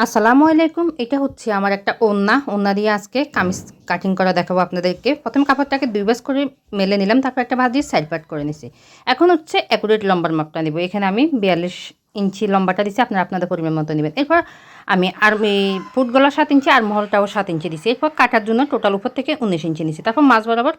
আসসালামু আলাইকুম। এটা হচ্ছে আমার একটা ওড়না দিয়ে আজকে কামিজ কাটিং করা দেখাবো আপনাদেরকে। প্রথমে কাপড়টাকে ২ ভাঁজ করে মেলে নিলাম, তারপর একটা ভাঁজ দিয়ে সাইড পার্ট করে নিছি। এখন হচ্ছে অ্যাকুরেট লম্বার মাপটা নিব। এখানে আমি ৪২ ইঞ্চি লম্বাটা দিছি, আপনারা আপনাদের পরিমাণ মতো নেবেন। এরপর আমি ফুট গলা ৭ ইঞ্চি, আর্মহোলটাও ৭ ইঞ্চি দিছি। এরপর কাটার জন্য টোটাল উপর থেকে ১৯ ইঞ্চি নিছি। তারপর মাঝ বরাবর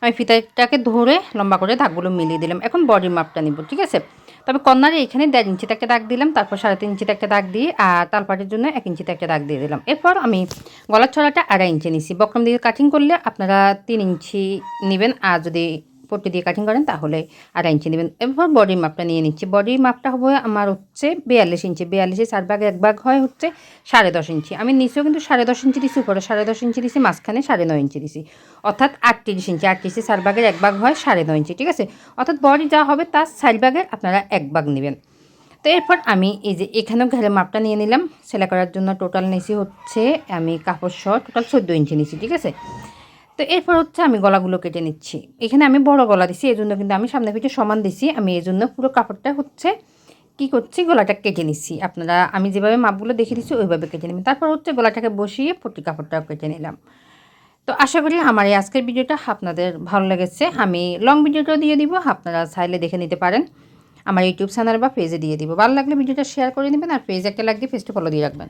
আমি ফিতাটাকে ধরে লম্বা করে দাগগুলো মিলিয়ে দিলাম। এখন বডির মাপটা নিব, ঠিক আছে? তবে কর্নারে এখানে ১.৫ ইঞ্চিতে একটা দাগ দিলাম, তারপর ৩.৫ ইঞ্চিতে একটা দাগ দিয়ে আর তালপাটের জন্য ১ ইঞ্চিতে একটা দাগ দিয়ে দিলাম। এরপর আমি গলার ছড়াটা ২.৫ ইঞ্চি নিছি। বক্রম দিয়ে কাটিং করলে আপনারা ৩ ইঞ্চি নেবেন, আর যদি পট্টি দিয়ে কাটিং করেন তাহলে ২.৫ ইঞ্চি নেবেন। এরপর বডির মাপটা নিয়ে নিচ্ছি। বডির মাপটা হবে আমার হচ্ছে ৪২ ইঞ্চি। ৪২-এর ৪ ভাগে ১ ভাগ হয় হচ্ছে ১০.৫ ইঞ্চি। আমি নিচেও কিন্তু ১০.৫ ইঞ্চি দিছি, উপরে ১০.৫ ইঞ্চি দিছি, মাঝখানে ৯.৫ ইঞ্চি দিছি, অর্থাৎ ৩৮ ইঞ্চি। ৩৮-এর ৪ ভাগের ১ ভাগ হয় ৯.৫ ইঞ্চি, ঠিক আছে? অর্থাৎ বডি যা হবে তার ৪ ভাগের আপনারা ১ ভাগ নেবেন। তো এরপর আমি এই যে এখানেও ঘেরের মাপটা নিয়ে নিলাম। সেলাই করার জন্য টোটাল নিছি হচ্ছে আমি কাপড় সহ টোটাল ১৪ ইঞ্চি নিছি, ঠিক আছে? তো এরপর হচ্ছে আমি গলাগুলো কেটে নিচ্ছি। এখানে আমি বড় গলা দিছি, এজন্য কিন্তু আমি সামনে পিঠে সমান দিছি। আমি এজন্য পুরো কাপড়টা হচ্ছে কি করছি, গলাটা কেটে নিচ্ছি। আপনারা আমি যেভাবে মাপগুলো দেখিয়ে দিচ্ছি ওইভাবে কেটে নেবেন। তারপর হচ্ছে গলাটাকে বসিয়ে পট্টি কাপড়টাও কেটে নিলাম। তো আশা করি আমার এই আজকের ভিডিওটা আপনাদের ভালো লেগেছে। আমি লং ভিডিওটাও দিয়ে দিব, আপনারা চাইলে দেখে নিতে পারেন। আমার ইউটিউব চ্যানেল বা পেজে দিয়ে দিব। ভালো লাগলে ভিডিওটা শেয়ার করে নেবেন, আর পেজে একটা লাইক দিয়ে পেজটা ফলো দিয়ে রাখবেন।